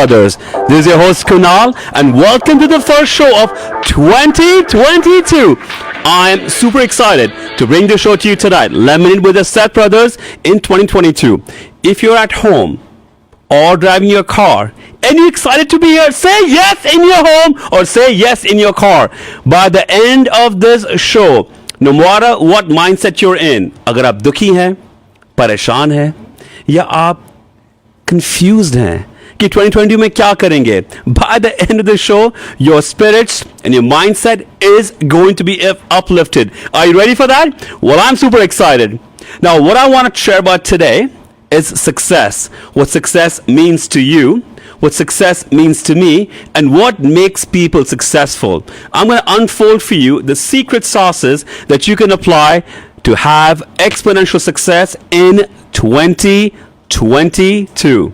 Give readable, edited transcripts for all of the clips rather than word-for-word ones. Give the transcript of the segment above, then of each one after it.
Brothers. This is your host Kunal, and welcome to the first show of 2022. I'm super excited to bring the show to you tonight. Lemonade with the Seth Brothers in 2022. If you're at home or driving your car and you're excited to be here, say yes in your home or say yes in your car. By the end of this show, no matter what mindset you're in, अगर आप दुखी हैं, परेशान हैं, या आप confused हैं कि 2020 में क्या करेंगे, by the end of the show, your spirits and your mindset is going to be uplifted. Are you ready for that? Well, I'm super excited. Now, what I want to share about today is success. What success means to you, what success means to me, and what makes people successful. I'm going to unfold for you the secret sauces that you can apply to have exponential success in 2022.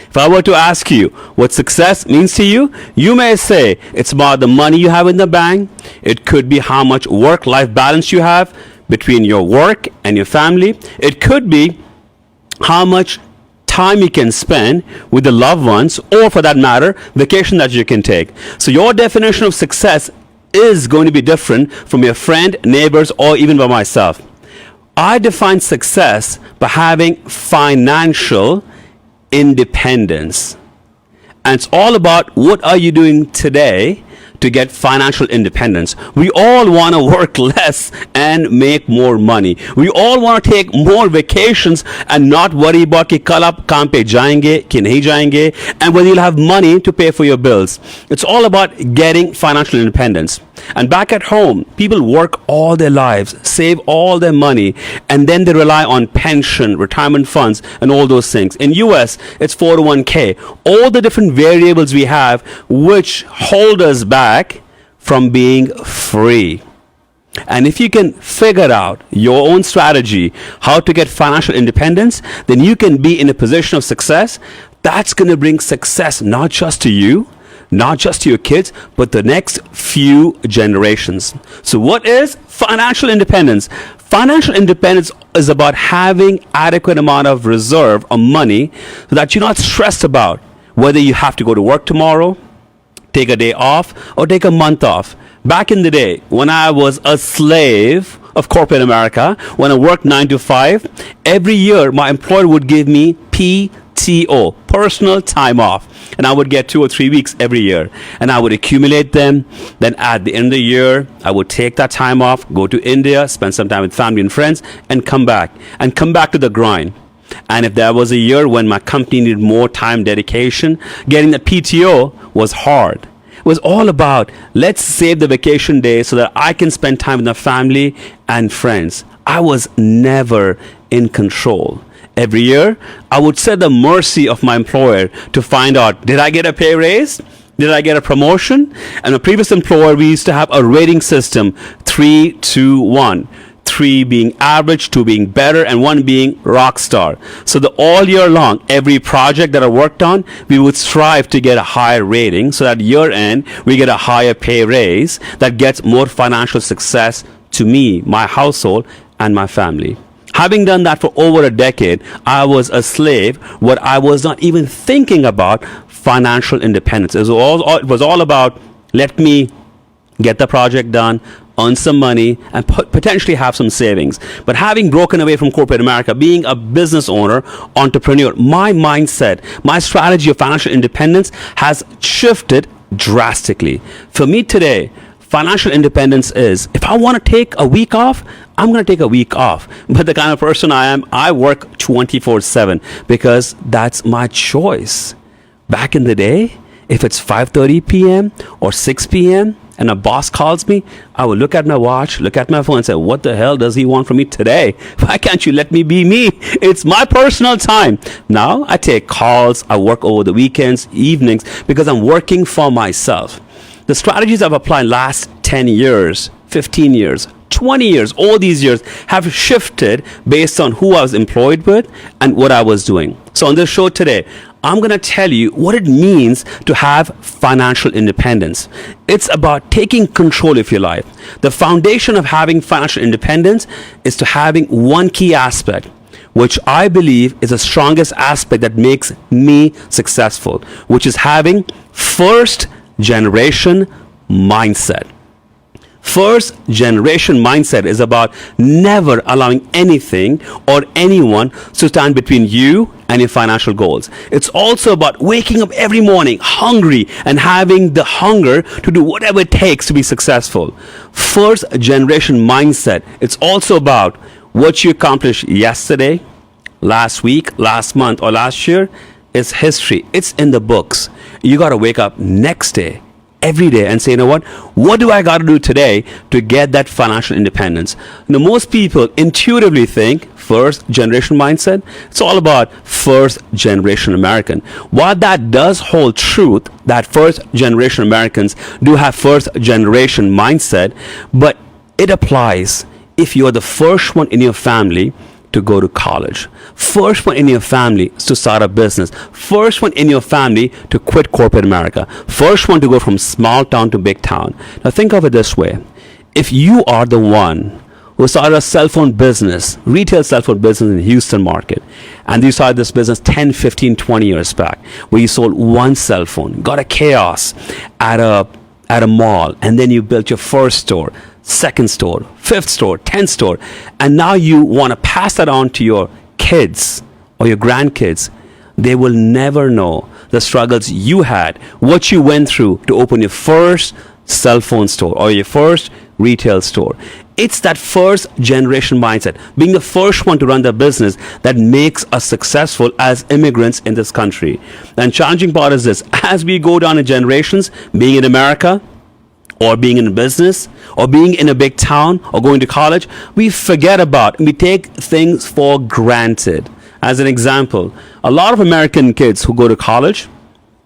If I were to ask you what success means to you, you may say it's about the money you have in the bank. It could be how much work-life balance you have between your work and your family. It could be how much time you can spend with the loved ones, or for that matter, vacation that you can take. So your definition of success is going to be different from your friend, neighbors, or even by myself. I define success by having financial independence. And it's all about what are you doing today to get financial independence. We all want to work less and make more money. We all want to take more vacations and not worry about कि कल आप काम पे जाएंगे कि नहीं जाएंगे, and whether you'll have money to pay for your bills. It's all about getting financial independence. And back at home, people work all their lives, save all their money, and then they rely on pension, retirement funds, and all those things. In US, it's 401k. All the different variables we have which hold us back from being free. And if you can figure out your own strategy, how to get financial independence, then you can be in a position of success. That's going to bring success not just to you, not just to your kids, but the next few generations. So what is financial independence? Financial independence is about having adequate amount of reserve or money so that you're not stressed about whether you have to go to work tomorrow, take a day off, or take a month off. Back in the day, when I was a slave of corporate America, when I worked 9 to 5, every year my employer would give me PTO, personal time off. And I would get 2 or 3 weeks every year. And I would accumulate them. Then at the end of the year, I would take that time off, go to India, spend some time with family and friends, and come back. And come back to the grind. And if there was a year when my company needed more time dedication, getting the PTO was hard. It was all about, let's save the vacation days so that I can spend time with my family and friends. I was never in control. Every year, I would set the mercy of my employer to find out, did I get a pay raise? Did I get a promotion? And my previous employer, we used to have a rating system, 3, 2, 1. 3 being average, 2 being better, and 1 being rock star. So all year long, every project that I worked on, we would strive to get a higher rating so that year end, we get a higher pay raise that gets more financial success to me, my household, and my family. Having done that for over a decade, I was a slave where I was not even thinking about financial independence. It was all about, let me get the project done, earn some money, and potentially have some savings. But having broken away from corporate America, being a business owner, entrepreneur, my mindset, my strategy of financial independence has shifted drastically. For me today, financial independence is, if I want to take a week off, I'm going to take a week off. But the kind of person I am, I work 24/7 because that's my choice. Back in the day, if it's 5:30 p.m. or 6 p.m. and a boss calls me, I would look at my watch, look at my phone and say, what the hell does he want from me today? Why can't you let me be me? It's my personal time. Now I take calls, I work over the weekends, evenings, because I'm working for myself. The strategies I've applied last 10 years, 15 years, 20 years, all these years have shifted based on who I was employed with and what I was doing. So on this show today, I'm going to tell you what it means to have financial independence. It's about taking control of your life. The foundation of having financial independence is to having one key aspect. which I believe is the strongest aspect that makes me successful, which is having first generation mindset. First generation mindset is about never allowing anything or anyone to stand between you and your financial goals. It's also about waking up every morning hungry and having the hunger to do whatever it takes to be successful. First generation mindset. It's also about what you accomplished yesterday, last week, last month, or last year is history. It's in the books. You got to wake up next day, every day, and say, you know what do I got to do today to get that financial independence? Most people intuitively think first generation mindset. It's all about first generation American. While that does hold truth, that first generation Americans do have first generation mindset, but it applies if you're the first one in your family to go to college, first one in your family to start a business, first one in your family to quit corporate America, first one to go from small town to big town. Now think of it this way. If you are the one who started a cell phone business, retail cell phone business in the Houston market, and you started this business 10, 15, 20 years back, where you sold one cell phone, got a chaos at a mall, and then you built your first store, second store, fifth store, 10th store, and now you want to pass that on to your kids or your grandkids. They will never know the struggles you had, what you went through to open your first cell phone store or your first retail store. It's that first generation mindset, being the first one to run the business, that makes us successful as immigrants in this country. And challenging part is this: as we go down in generations, being in America, or being in business, or being in a big town, or going to college, we forget about and we take things for granted. As an example, a lot of American kids who go to college,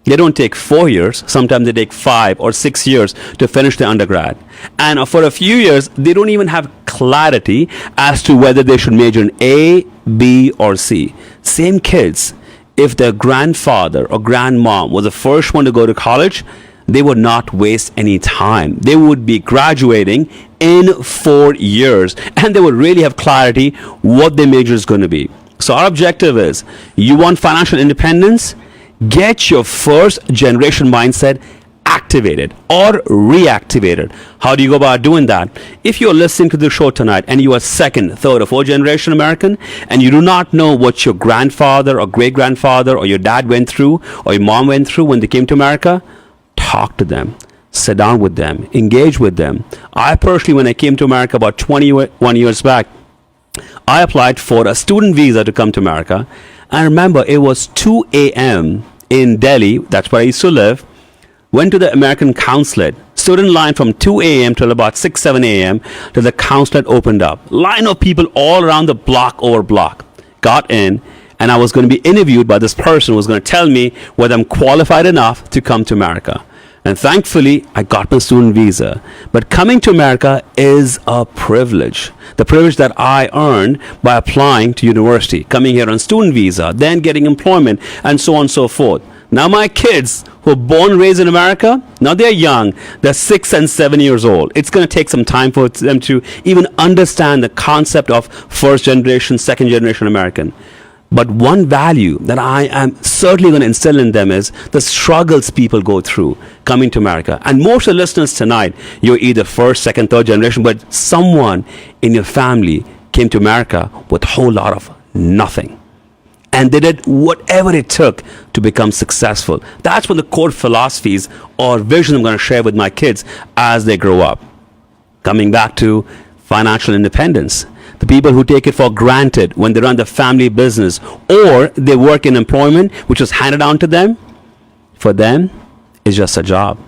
they don't take 4 years. Sometimes they take 5 or 6 years to finish their undergrad. And for a few years, they don't even have clarity as to whether they should major in A, B, or C. Same kids, if their grandfather or grandmom was the first one to go to college, they would not waste any time. They would be graduating in 4 years, and they would really have clarity what their major is going to be. So our objective is, you want financial independence? Get your first generation mindset activated or reactivated. How do you go about doing that? If you're listening to the show tonight and you are second, third, or fourth generation American, and you do not know what your grandfather or great grandfather or your dad went through or your mom went through when they came to America, talk to them, sit down with them, engage with them. I personally, when I came to America about 21 years back, I applied for a student visa to come to America. I remember it was 2 a.m. in Delhi, that's where I used to live. Went to the American consulate, stood in line from 2 a.m. till about 6, 7 a.m. till the consulate opened up. Line of people all around the block over block. Got in, and I was going to be interviewed by this person who was going to tell me whether I'm qualified enough to come to America. And thankfully, I got my student visa. But coming to America is a privilege. The privilege that I earned by applying to university, coming here on student visa, then getting employment, and so on and so forth. Now my kids who are born and raised in America, now they're young. They're 6 and 7 years old. It's going to take some time for them to even understand the concept of first generation, second generation American. But one value that I am certainly going to instill in them is the struggles people go through coming to America. And most of the listeners tonight, you're either first, second, third generation, but someone in your family came to America with a whole lot of nothing. And they did whatever it took to become successful. That's one of the core philosophies or vision I'm going to share with my kids as they grow up. Coming back to financial independence. The people who take it for granted when they run the family business or they work in employment which was handed down to them, for them, it's just a job.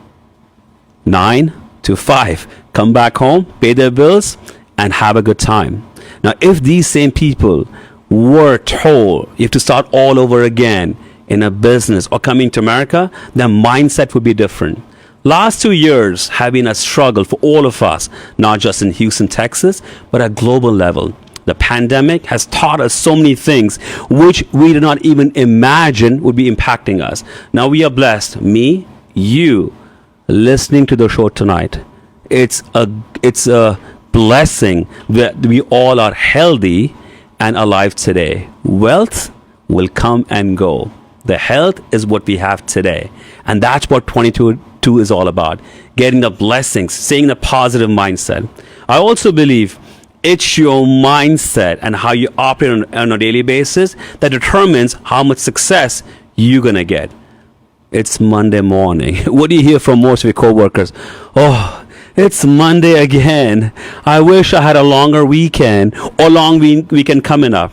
9 to 5. Come back home, pay their bills, and have a good time. Now, if these same people were told you have to start all over again in a business or coming to America, their mindset would be different. Last 2 years have been a struggle for all of us, not just in Houston, Texas, but at global level. The pandemic has taught us so many things which we did not even imagine would be impacting us. Now we are blessed, me, you, listening to the show tonight. It's a blessing that we all are healthy and alive today. Wealth will come and go. The health is what we have today. And that's what 22 is all about. Getting the blessings, staying in a positive mindset. I also believe it's your mindset and how you operate on a daily basis that determines how much success you're going to get. It's Monday morning. What do you hear from most of your coworkers? Oh, it's Monday again. I wish I had a longer weekend or long weekend coming up.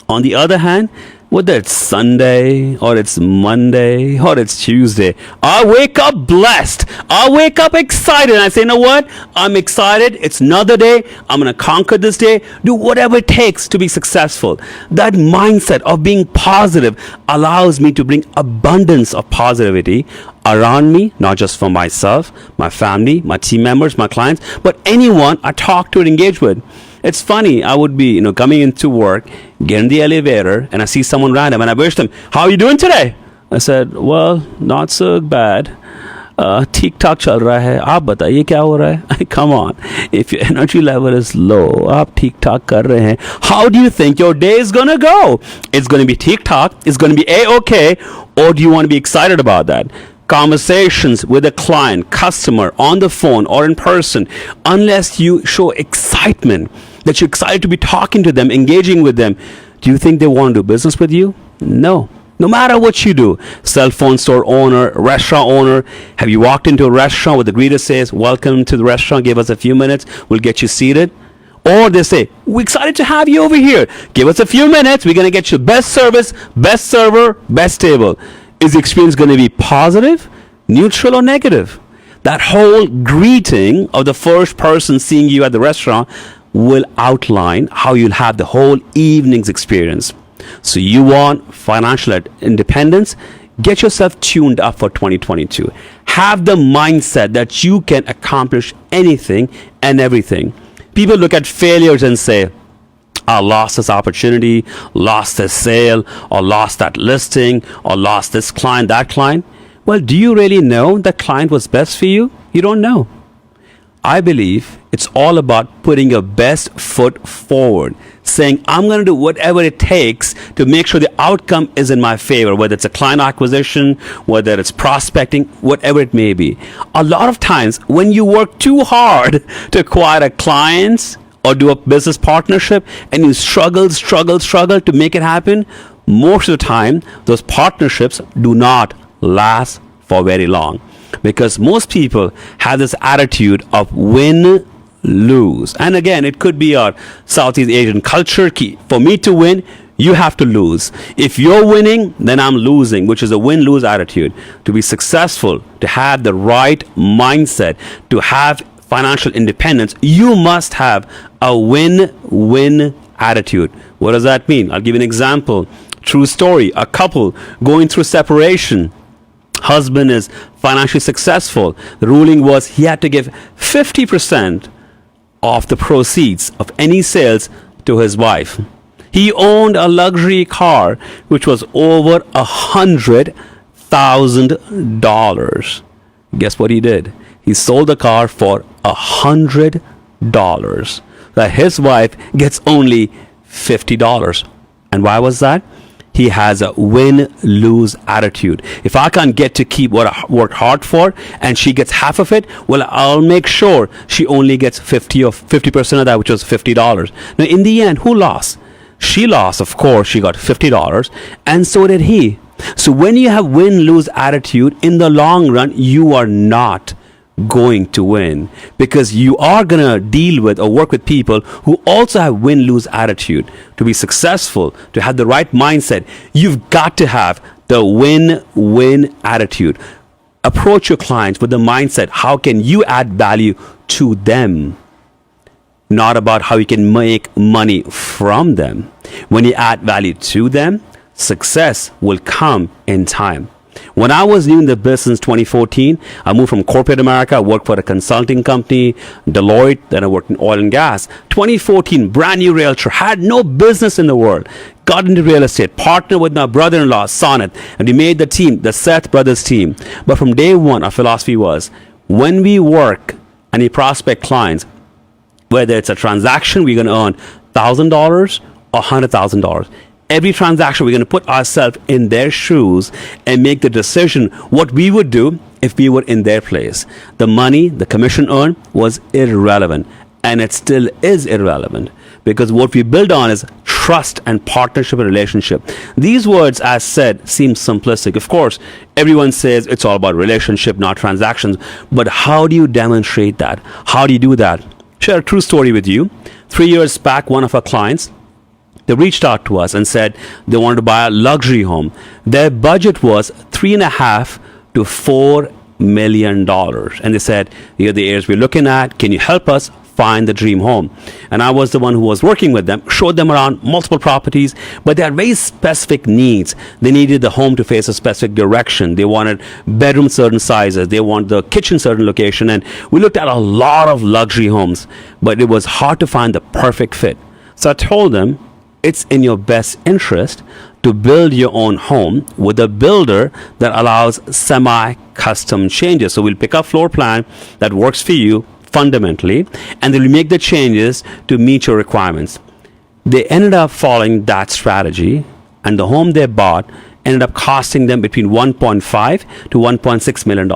On the other hand, whether it's Sunday or it's Monday or it's Tuesday, I wake up blessed. I wake up excited. And I say, you know what? I'm excited. It's another day. I'm going to conquer this day. Do whatever it takes to be successful. That mindset of being positive allows me to bring abundance of positivity around me, not just for myself, my family, my team members, my clients, but anyone I talk to and engage with. It's funny, I would be, coming into work, get in the elevator, and I see someone random, and I wish them, how are you doing today? I said, well, not so bad. ठीक ठाक चल रहा है. आप बताइए क्या हो रहा है? Come on. If your energy level is low, आप ठीक ठाक कर रहे हैं. How do you think your day is going to go? It's going to be ठीक ठाक, it's going to be A-okay, or do you want to be excited about that? Conversations with a client, customer, on the phone or in person, unless you show excitement, that you're excited to be talking to them, engaging with them, do you think they want to do business with you? No. No matter what you do, cell phone store owner, restaurant owner, have you walked into a restaurant where the greeter says, welcome to the restaurant, give us a few minutes, we'll get you seated? Or they say, we're excited to have you over here. Give us a few minutes, we're going to get you best service, best server, best table. Is the experience going to be positive, neutral, or negative? That whole greeting of the first person seeing you at the restaurant will outline how you'll have the whole evening's experience. So you want financial independence? Get yourself tuned up for 2022. Have the mindset that you can accomplish anything and everything. People look at failures and say, I lost this opportunity, lost this sale, or lost that listing, or lost this client, that client. Well, do you really know that client was best for you? You don't know. I believe it's all about putting your best foot forward, saying, I'm going to do whatever it takes to make sure the outcome is in my favor, whether it's a client acquisition, whether it's prospecting, whatever it may be. A lot of times when you work too hard to acquire a client or do a business partnership and you struggle to make it happen, most of the time, those partnerships do not last for very long. Because most people have this attitude of win, lose. And again, it could be our Southeast Asian culture. For me to win, you have to lose. If you're winning, then I'm losing, which is a win-lose attitude. To be successful, to have the right mindset, to have financial independence, you must have a win-win attitude. What does that mean? I'll give you an example. True story. A couple going through separation. Husband is financially successful. The ruling was he had to give 50% of the proceeds of any sales to his wife. He owned a luxury car which was over $100,000. Guess what he did? He sold the car for $100. That his wife gets only $50. And why was that? He has a win-lose attitude. If I can't get to keep what I worked hard for and she gets half of it, well, I'll make sure she only gets 50% of that, which was $50. Now, in the end, who lost? She lost, of course. She got $50, and so did he. So when you have win-lose attitude, in the long run, you are not going to win, because you are going to deal with or work with people who also have win-lose attitude. To be successful, to have the right mindset, you've got to have the win-win attitude. Approach your clients with the mindset, how can you add value to them? Not about how you can make money from them. When you add value to them, success will come in time. When I was new in the business in 2014, I moved from corporate America. I worked for a consulting company, Deloitte. Then I worked in oil and gas. 2014, brand new realtor, had no business in the world. Got into real estate, partnered with my brother-in-law, Sonnet, and we made the team, the Seth brothers team. But from day one, our philosophy was, when we work and we prospect clients, whether it's a transaction, we're going to earn $1,000 $100,000. Every transaction, we're going to put ourselves in their shoes and make the decision what we would do if we were in their place. The money, the commission earned was irrelevant, and it still is irrelevant, because what we build on is trust and partnership and relationship. These words, as said, seem simplistic. Of course, everyone says it's all about relationship, not transactions. But how do you demonstrate that? How do you do that? Share a true story with you. 3 years back, one of our clients, they reached out to us and said they wanted to buy a luxury home. Their budget was $3.5 to $4 million. And they said, here are the areas we're looking at. Can you help us find the dream home? And I was the one who was working with them, showed them around multiple properties, but they had very specific needs. They needed the home to face a specific direction. They wanted bedroom certain sizes. They wanted the kitchen certain location. And we looked at a lot of luxury homes, but it was hard to find the perfect fit. So I told them, it's in your best interest to build your own home with a builder that allows semi-custom changes. So we'll pick a floor plan that works for you fundamentally, and then we make the changes to meet your requirements. They ended up following that strategy, and the home they bought ended up costing them between $1.5 to $1.6 million.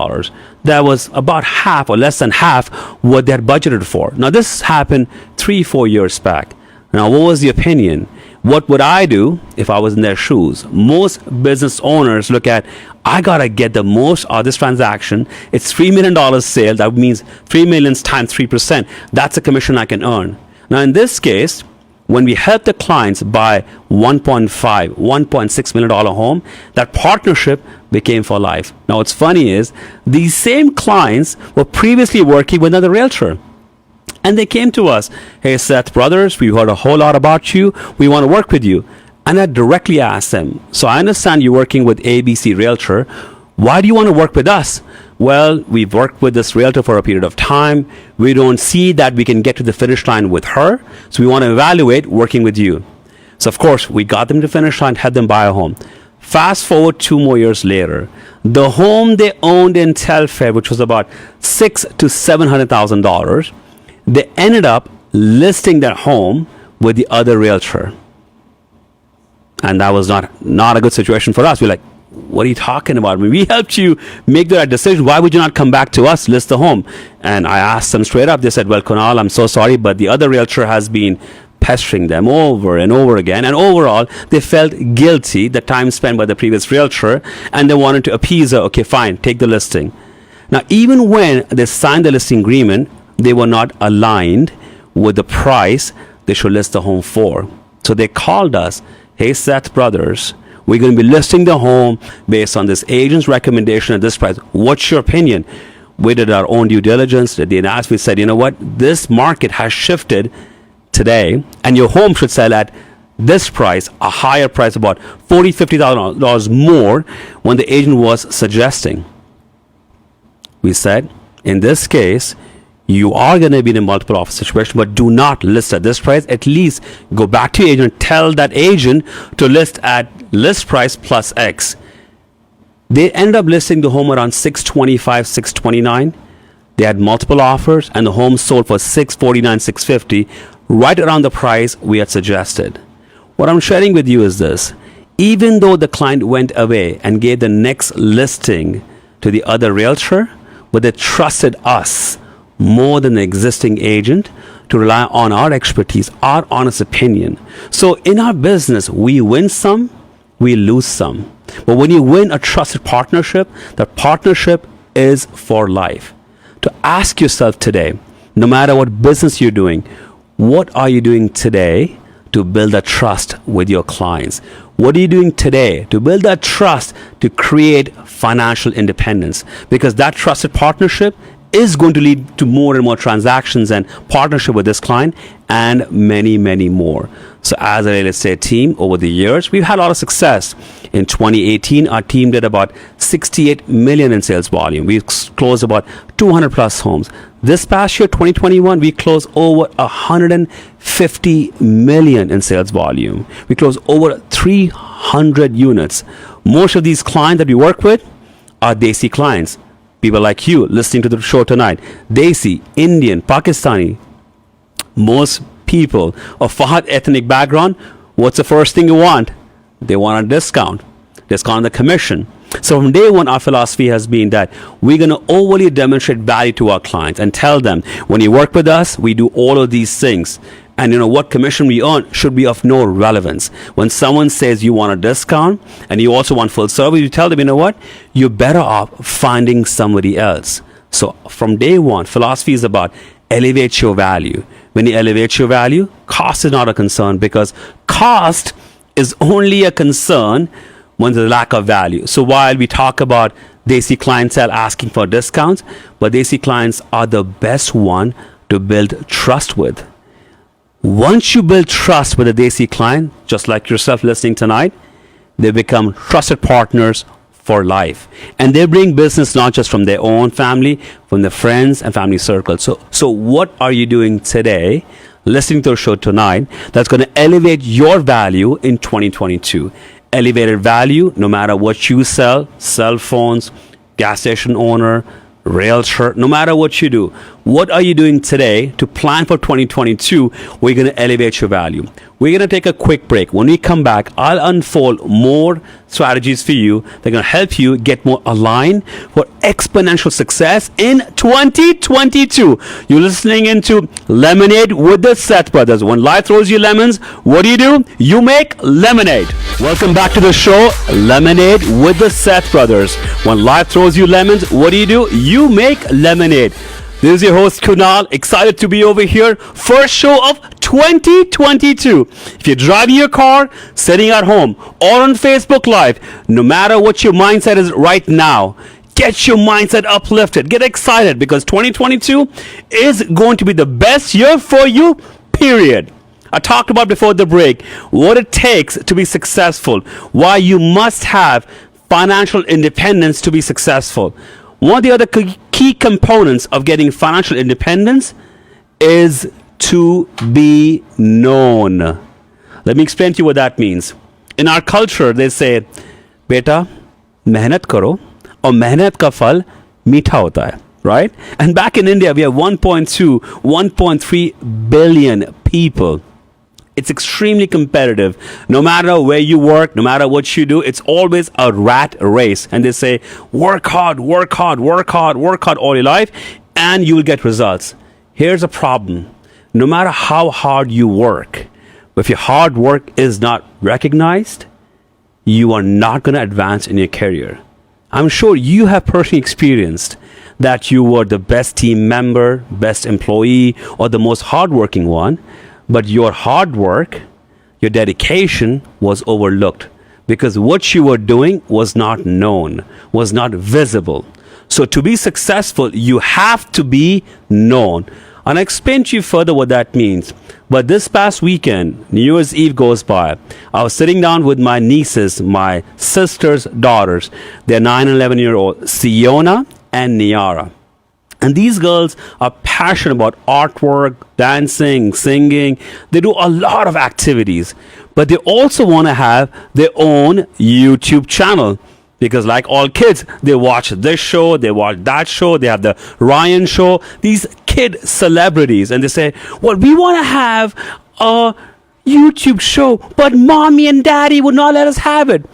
That was about half or less than half what they had budgeted for. Now, this happened 3-4 years back. Now, what was the opinion? What would I do if I was in their shoes? Most business owners look at, I got to get the most out of this transaction. It's $3 million sale. That means 3 million times 3%. That's a commission I can earn. Now, in this case, when we help the clients buy $1.5, $1.6 million home, that partnership became for life. Now, what's funny is these same clients were previously working with another realtor. And they came to us, hey, Seth Brothers, we heard a whole lot about you. We want to work with you. And I directly asked them, so I understand you're working with ABC Realtor. Why do you want to work with us? Well, we've worked with this realtor for a period of time. We don't see that we can get to the finish line with her. So we want to evaluate working with you. So, of course, we got them to finish line, had them buy a home. Fast forward 2 more years later, the home they owned in Telfair, which was about $600,000 to $700,000, they ended up listing their home with the other realtor. And that was not a good situation for us. We're like, what are you talking about? I mean, we helped you make the right decision. Why would you not come back to us, list the home? And I asked them straight up. They said, well, Kunal, I'm so sorry, but the other realtor has been pestering them over and over again. And overall, they felt guilty the time spent by the previous realtor, and they wanted to appease her. Okay, fine, take the listing. Now, even when they signed the listing agreement, they were not aligned with the price they should list the home for. So they called us, hey, Seth Brothers, we're going to be listing the home based on this agent's recommendation at this price. What's your opinion? We did our own due diligence. The analysis, we said, you know what? This market has shifted today, and your home should sell at this price, a higher price, about $40,000, $50,000 more when the agent was suggesting. We said, in this case, you are going to be in a multiple offer situation, but do not list at this price. At least go back to your agent, tell that agent to list at list price plus X. They end up listing the home around $625, $629. They had multiple offers, and the home sold for $649, $650, right around the price we had suggested. What I'm sharing with you is this. Even though the client went away and gave the next listing to the other realtor, but they trusted us more than the existing agent to rely on our expertise, our honest opinion. So in our business, we win some, we lose some. But when you win a trusted partnership, that partnership is for life. To ask yourself today, no matter what business you're doing, what are you doing today to build that trust with your clients? What are you doing today to build that trust to create financial independence? Because that trusted partnership is going to lead to more and more transactions and partnership with this client and many, many more. So as a real estate team over the years, we've had a lot of success. In 2018, our team did about 68 million in sales volume. We closed about 200 plus homes. This past year, 2021, we closed over 150 million in sales volume. We closed over 300 units. Most of these clients that we work with are Desi clients. People like you listening to the show tonight, Desi, Indian, Pakistani. Most people of Fahad ethnic background what's the first thing you want? They want a discount on the commission. So from day one, our philosophy has been that we're going to overly demonstrate value to our clients and tell them, when you work with us, we do all of these things. And what commission we earn should be of no relevance. When someone says you want a discount and you also want full service, you tell them, you know what? You're better off finding somebody else. So from day one, philosophy is about elevate your value. When you elevate your value, cost is not a concern, because cost is only a concern when there's a lack of value. So while we talk about Desi clientele asking for discounts, but Desi clients are the best one to build trust with. Once you build trust with a Desi client, just like yourself listening tonight, they become trusted partners for life. And they bring business not just from their own family, from their friends and family circles. So what are you doing today, listening to our show tonight, that's going to elevate your value in 2022? Elevated value, no matter what you sell, cell phones, gas station owner, realtor, no matter what you do. What are you doing today to plan for 2022? We're going to elevate your value. We're going to take a quick break. When we come back, I'll unfold more strategies for you that are going to help you get more aligned for exponential success in 2022. You're listening into Lemonade with the Seth Brothers. When life throws you lemons, what do? You make lemonade. Welcome back to the show, Lemonade with the Seth Brothers. When life throws you lemons, what do? You make lemonade. This is your host, Kunal. Excited to be over here. First show of 2022. If you're driving your car, sitting at home, or on Facebook Live, no matter what your mindset is right now, get your mindset uplifted. Get excited, because 2022 is going to be the best year for you, period. I talked about before the break what it takes to be successful, why you must have financial independence to be successful. One of the other key components of getting financial independence is to be known. Let me explain to you what that means. In our culture, they say, "Beta, mehnat karo, aur mehnat ka phal meetha hota hai." Right? And back in India, we have 1.2, 1.3 billion people. It's extremely competitive. No matter where you work, no matter what you do, it's always a rat race. And they say, work hard, work hard, work hard, work hard all your life, and you will get results. Here's a problem. No matter how hard you work, if your hard work is not recognized, you are not going to advance in your career. I'm sure you have personally experienced that you were the best team member, best employee, or the most hardworking one, but your hard work, your dedication was overlooked because what you were doing was not known, was not visible. So to be successful, you have to be known. And I'll explain to you further what that means. But this past weekend, New Year's Eve goes by. I was sitting down with my nieces, my sister's daughters. They're 9 and 11-year-old, Siona and Niara. And these girls are passionate about artwork, dancing, singing. They do a lot of activities. But they also want to have their own YouTube channel. Because like all kids, they watch this show, they watch that show, they have the Ryan show. These kid celebrities. And they say, well, we want to have a YouTube show, but mommy and daddy would not let us have it.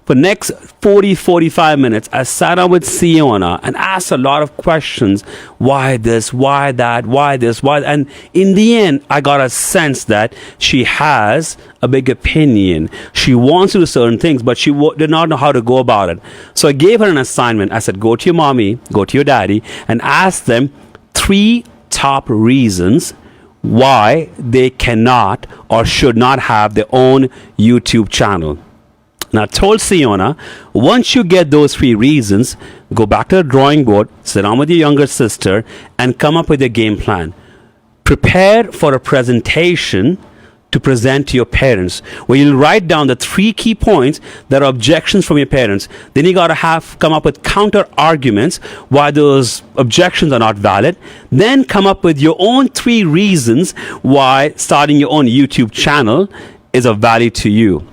For next 45 minutes, I sat down with Siona and asked a lot of questions. Why this? Why that? Why this? Why? And in the end, I got a sense that she has a big opinion. She wants to do certain things, but she did not know how to go about it. So I gave her an assignment. I said, go to your mommy, go to your daddy, and ask them 3 top reasons why they cannot or should not have their own YouTube channel. Now, I told Siona, once you get those 3 reasons, go back to the drawing board, sit down with your younger sister, and come up with a game plan. Prepare for a presentation to present to your parents, where you'll write down the 3 key points that are objections from your parents. Then you got to come up with counter arguments why those objections are not valid. Then come up with your own 3 reasons why starting your own YouTube channel is of value to you.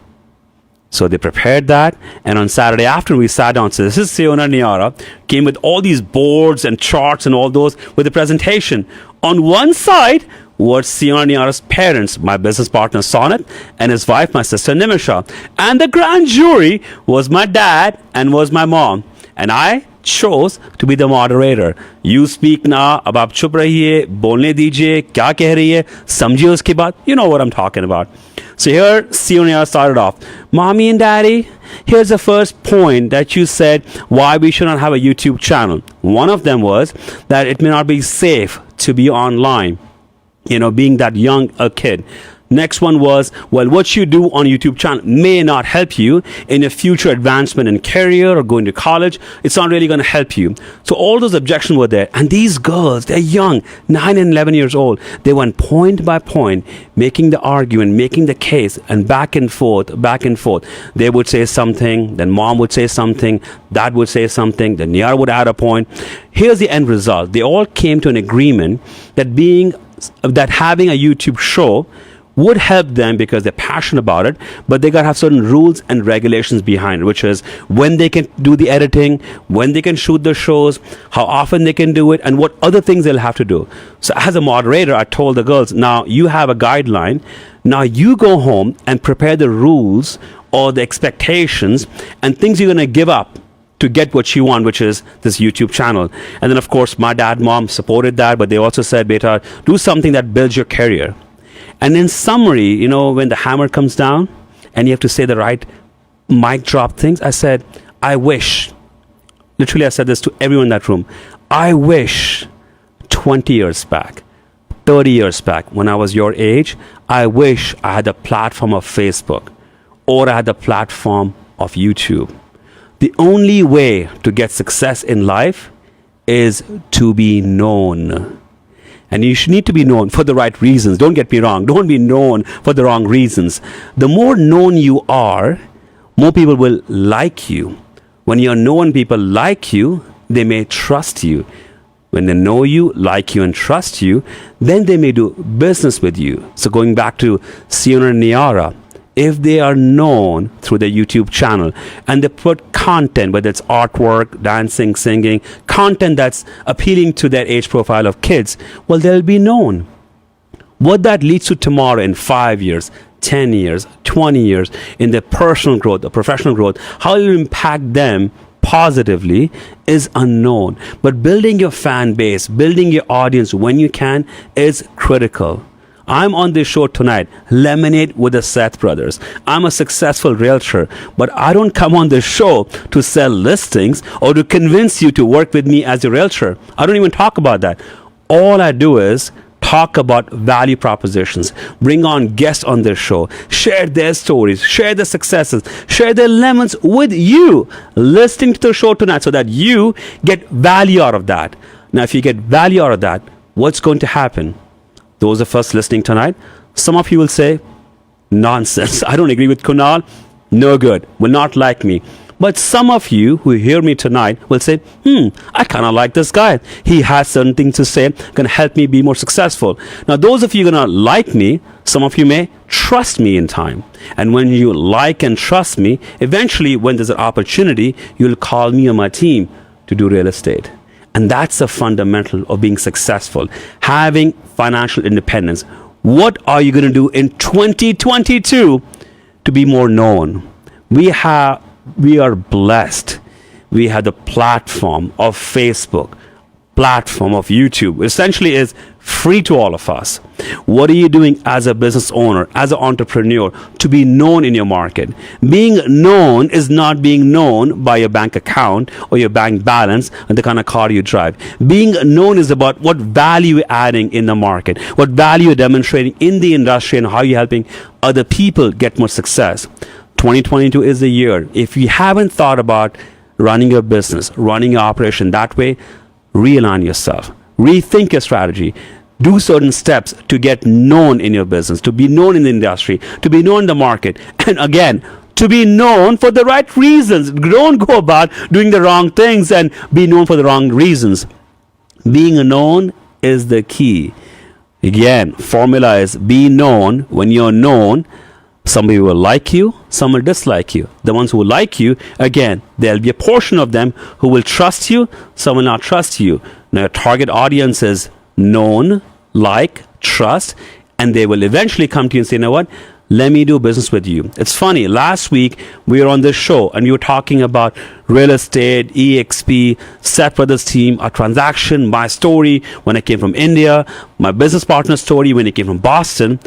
So they prepared that, and on Saturday afternoon we sat down. So this is Siona Niara, came with all these boards and charts and all those with the presentation. On one side was Sion Niara's parents, my business partner Sonat, and his wife, my sister Nimisha. And the grand jury was my dad and was my mom. And I chose to be the moderator. You speak now. अब आप चुप रहिए, बोलने दीजिए, क्या कह रही है, समझिए उसकी बात. You know what I'm talking about. So here, Sionia started off. Mommy and Daddy, here's the first point that you said why we should not have a YouTube channel. One of them was that it may not be safe to be online, being that young a kid. Next one was, well, what you do on YouTube channel may not help you in your future advancement in career or going to college. It's not really going to help you. So all those objections were there. And these girls, they're young, 9 and 11 years old. They went point by point, making the argument, making the case, and back and forth, back and forth. They would say something, then mom would say something, dad would say something, then Niara would add a point. Here's the end result. They all came to an agreement that having a YouTube show would help them because they're passionate about it, but they got to have certain rules and regulations behind it, which is when they can do the editing, when they can shoot the shows, how often they can do it, and what other things they'll have to do. So as a moderator, I told the girls, now you have a guideline. Now you go home and prepare the rules or the expectations and things you're going to give up to get what you want, which is this YouTube channel. And then, of course, my dad, mom supported that, but they also said, beta, do something that builds your career. And in summary, when the hammer comes down and you have to say the right mic drop things, I said, I wish, literally I said this to everyone in that room, I wish 20 years back, 30 years back, when I was your age, I wish I had the platform of Facebook or I had the platform of YouTube. The only way to get success in life is to be known. And you need to be known for the right reasons. Don't get me wrong. Don't be known for the wrong reasons. The more known you are, more people will like you. When you're known, people like you, they may trust you. When they know you, like you, and trust you, then they may do business with you. So going back to Sion and Niara, if they are known through their YouTube channel and they put content, whether it's artwork, dancing, singing, content that's appealing to their age profile of kids, well, they'll be known. What that leads to tomorrow in 5 years, 10 years, 20 years, in their personal growth, their professional growth, how it will impact them positively is unknown. But building your fan base, building your audience when you can is critical. I'm on this show tonight, Lemonade with the Seth brothers. I'm a successful realtor, but I don't come on this show to sell listings or to convince you to work with me as a realtor. I don't even talk about that. All I do is talk about value propositions, bring on guests on this show, share their stories, share their successes, share their lemons with you listening to the show tonight so that you get value out of that. Now, if you get value out of that, what's going to happen? Those of us listening tonight, some of you will say, nonsense. I don't agree with Kunal. No good. Will not like me. But some of you who hear me tonight will say, I kind of like this guy. He has certain things to say, can help me be more successful. Now, those of you going to like me, some of you may trust me in time. And when you like and trust me, eventually when there's an opportunity, you'll call me on my team to do real estate. And that's a fundamental of being successful, having financial independence. What are you going to do in 2022 to be more known? We are blessed. We have the platform of Facebook, platform of YouTube. It essentially is free to all of us. What are you doing as a business owner, as an entrepreneur, to be known in your market? Being known is not being known by your bank account or your bank balance and the kind of car you drive. Being known is about what value you're adding in the market, what value you're demonstrating in the industry, and how you're helping other people get more success. 2022 is the year. If you haven't thought about running your business, running your operation that way, realign yourself. Rethink your strategy. Do certain steps to get known in your business, to be known in the industry, to be known in the market. And again, to be known for the right reasons. Don't go about doing the wrong things and be known for the wrong reasons. Being known is the key. Again, formula is be known. When you're known, somebody will like you, some will dislike you. The ones who like you, again, there'll be a portion of them who will trust you, some will not trust you. Now, your target audience is known, like, trust, and they will eventually come to you and say, you know what? Let me do business with you. It's funny. Last week, we were on this show and we were talking about real estate, EXP, Seth Brothers team, our transaction, my story when I came from India, my business partner's story when he came from Boston.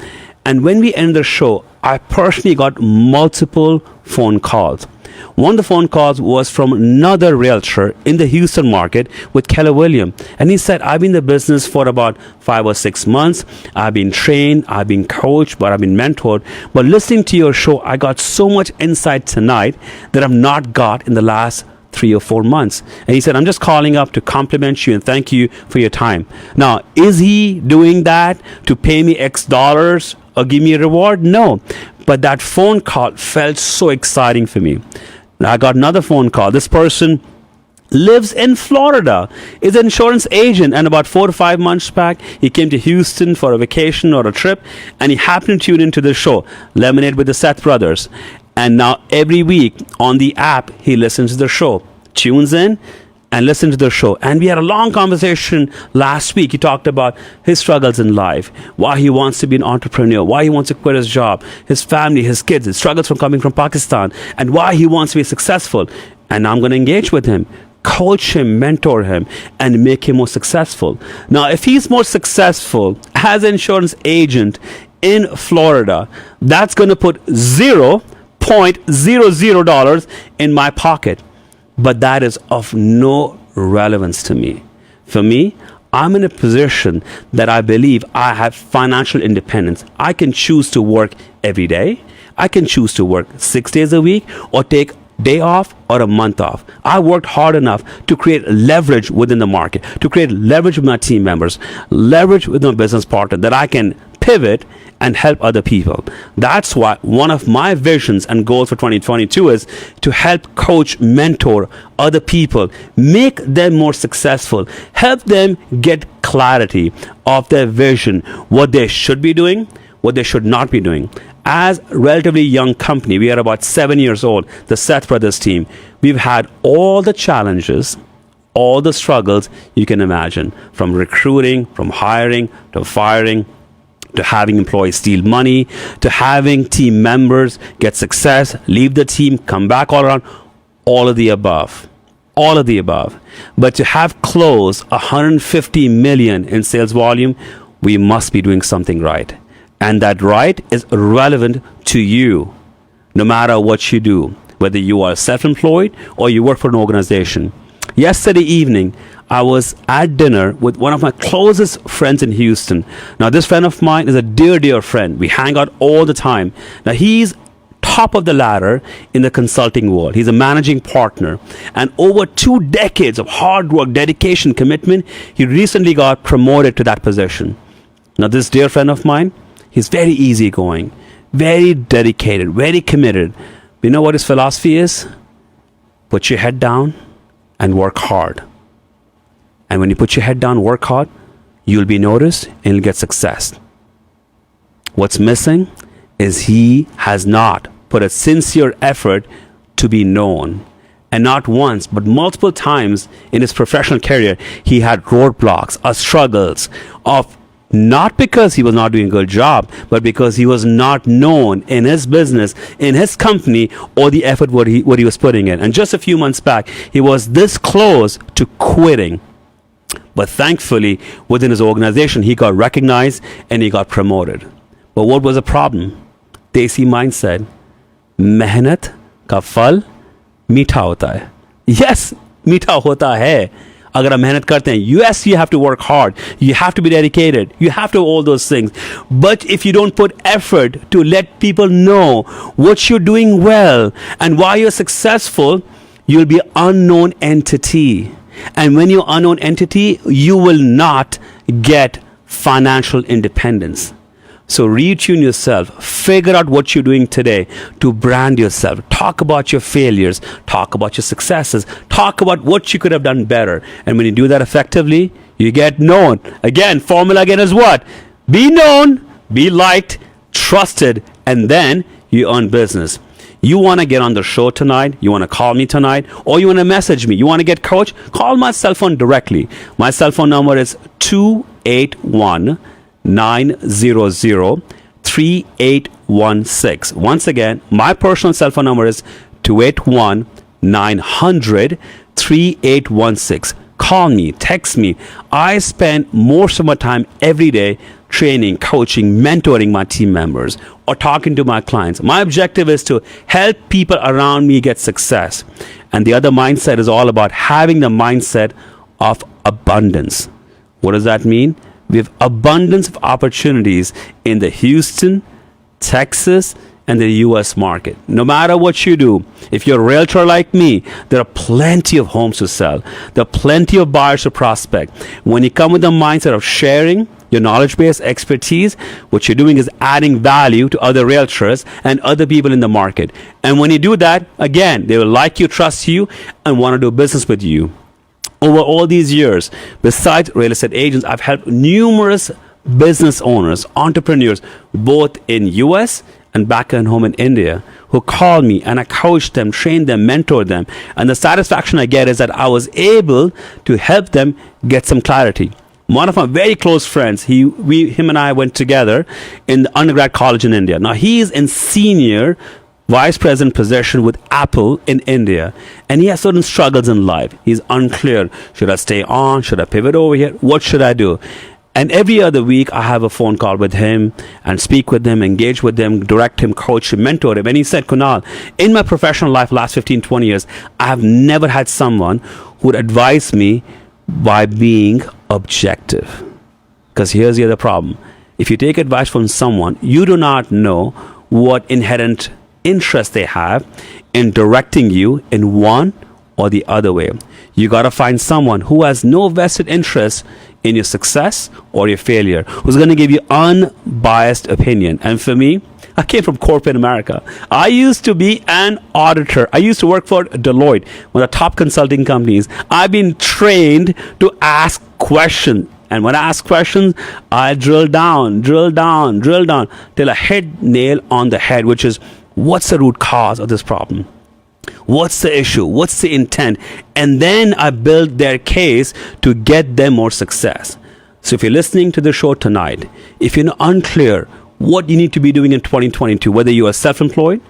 And when we ended the show, I personally got multiple phone calls. One of the phone calls was from another realtor in the Houston market with Keller Williams. And he said, I've been in the business for about 5 or 6 months. I've been trained, I've been coached, but I've been mentored. But listening to your show, I got so much insight tonight that I've not got in the last 3 or 4 months. And he said, I'm just calling up to compliment you and thank you for your time. Now, is he doing that to pay me X dollars or give me a reward? No. But that phone call felt so exciting for me. I got another phone call. This person lives in Florida, is an insurance agent, and about 4 to 5 months back, he came to Houston for a vacation or a trip, and he happened to tune into the show, Lemonade with the Seth Brothers. And now every week on the app, he listens to the show, tunes in, and listen to the show. And we had a long conversation last week. He talked about his struggles in life, why he wants to be an entrepreneur, why he wants to quit his job, his family, his kids, his struggles from coming from Pakistan, and why he wants to be successful. And I'm going to engage with him, coach him, mentor him, and make him more successful. Now, if he's more successful as an insurance agent in Florida, that's going to put $0.00 in my pocket. But that is of no relevance to me. For me, I'm in a position that I believe I have financial independence. I can choose to work every day. I can choose to work 6 days a week or take day off or a month off. I worked hard enough to create leverage within the market, to create leverage with my team members, leverage with my business partner, that I can pivot and help other people. That's why one of my visions and goals for 2022 is to help coach, mentor other people, make them more successful, help them get clarity of their vision, what they should be doing, what they should not be doing. As a relatively young company, we are about 7 years old, the Seth Brothers team. We've had all the challenges, all the struggles you can imagine, from recruiting, from hiring, to firing, to having employees steal money, to having team members get success, leave the team, come back all around, all of the above. All of the above. But to have closed 150 million in sales volume, we must be doing something right. And that right is relevant to you, no matter what you do, whether you are self-employed or you work for an organization. Yesterday evening, I was at dinner with one of my closest friends in Houston. Now, this friend of mine is a dear, dear friend. We hang out all the time. Now, he's top of the ladder in the consulting world. He's a managing partner. And over 2 decades of hard work, dedication, commitment, he recently got promoted to that position. Now, this dear friend of mine, he's very easygoing, very dedicated, very committed. You know what his philosophy is? Put your head down and work hard. And when you put your head down, work hard, you'll be noticed and you'll get success. What's missing is he has not put a sincere effort to be known. And not once, but multiple times in his professional career, he had roadblocks or struggles of not because he was not doing a good job, but because he was not known in his business, in his company, or the effort what he was putting in. And just a few months back, he was this close to quitting. But thankfully, within his organization, he got recognized and he got promoted. But what was the problem? Desi mindset. मेहनत का फल मीठा होता है. Yes, मीठा होता है. अगर आप मेहनत करते हैं, yes, you have to work hard. You have to be dedicated. You have to do all those things. But if you don't put effort to let people know what you're doing well and why you're successful, you'll be an unknown entity. And when you're an unknown entity, you will not get financial independence. So retune yourself, figure out what you're doing today to brand yourself. Talk about your failures, talk about your successes, talk about what you could have done better. And when you do that effectively, you get known. Again, formula again is what? Be known, be liked, trusted, and then you earn business. You want to get on the show tonight, you want to call me tonight, or you want to message me, you want to get coached, call my cell phone directly. My cell phone number is 281 281-900-3816. Once again, my personal cell phone number is 281-900-3816. Call me, text me. I spend most of my time every day training, coaching, mentoring my team members, or talking to my clients. My objective is to help people around me get success. And the other mindset is all about having the mindset of abundance. What does that mean? We have abundance of opportunities in the Houston, Texas, and the US market. No matter what you do, if you're a realtor like me, there are plenty of homes to sell. There are plenty of buyers to prospect. When you come with the mindset of sharing your knowledge base, expertise, what you're doing is adding value to other realtors and other people in the market. And when you do that, again, they will like you, trust you, and want to do business with you. Over all these years, besides real estate agents, I've helped numerous business owners, entrepreneurs, both in US and back at home in India, who call me and I coach them, train them, mentor them. And the satisfaction I get is that I was able to help them get some clarity. One of my very close friends, him and I went together in the undergrad college in India. Now he's in senior vice president position with Apple in India, and he has certain struggles in life. He's unclear. Should I stay on? Should I pivot over here? What should I do? And every other week, I have a phone call with him and speak with him, engage with him, direct him, coach him, mentor him. And he said, Kunal, in my professional life, last 15, 20 years, I have never had someone who would advise me by being objective. Because here's the other problem. If you take advice from someone, you do not know what inherent interest they have in directing you in one or the other way. You got to find someone who has no vested interest in your success or your failure, who's going to give you unbiased opinion. And for me, I came from corporate America. I used to be an auditor. I used to work for Deloitte, one of the top consulting companies. I've been trained to ask questions. And when I ask questions, I drill down till I hit nail on the head, which is, what's the root cause of this problem? What's the issue? What's the intent? And then I build their case to get them more success. So if you're listening to the show tonight, if you're unclear what you need to be doing in 2022, whether you are self-employed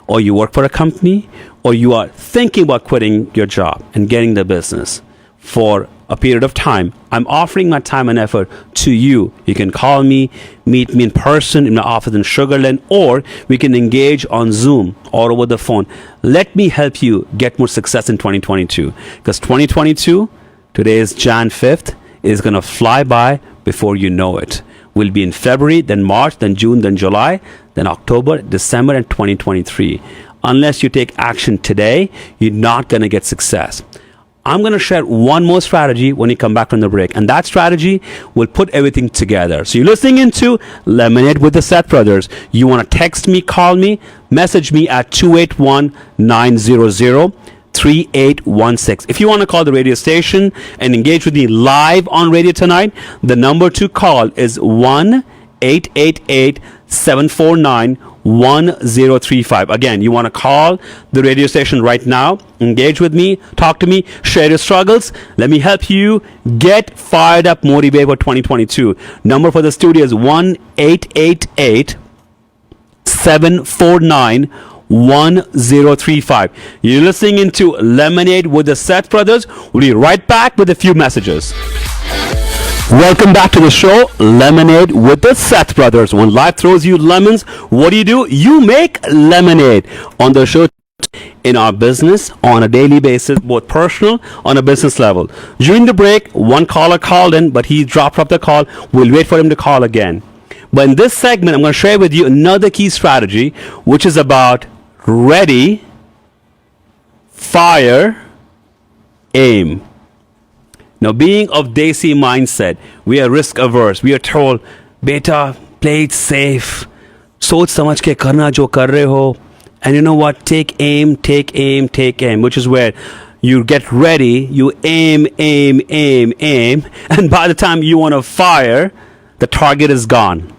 or you work for a company or you are thinking about quitting your job and getting the business for a period of time, I'm offering my time and effort to you. You can call me, meet me in person in my office in Sugarland, or we can engage on Zoom or over the phone. Let me help you get more success in 2022. Because 2022, today is Jan 5th, is going to fly by before you know it. We'll be in February, then March, then June, then July, then October, December, and 2023. Unless you take action today, you're not going to get success. I'm going to share one more strategy when you come back from the break. And that strategy will put everything together. So you're listening into Lemonade with the Seth Brothers. You want to text me, call me, message me at 281-900-3816. If you want to call the radio station and engage with me live on radio tonight, the number to call is 1-888-749-1035. Again, you want to call the radio station right now, engage with me, talk to me, share your struggles. Let me help you get fired up, motivated for 2022. Number for the studio is 1-888-749-1035. You're listening into Lemonade with the Seth Brothers. We'll be right back with a few messages. Welcome back to the show, Lemonade with the Seth Brothers. When life throws you lemons, what do? You make lemonade. On the show, in our business, on a daily basis, both personal, on a business level. During the break, one caller called in, but he dropped off the call. We'll wait for him to call again. But in this segment, I'm going to share with you another key strategy, which is about ready, fire, aim. Now, being of Desi mindset, we are risk averse. We are told, beta, play it safe. Soch samajh ke karna jo kar rahe ho. And you know what? Take aim, which is where you get ready, you aim. And by the time you want to fire, the target is gone.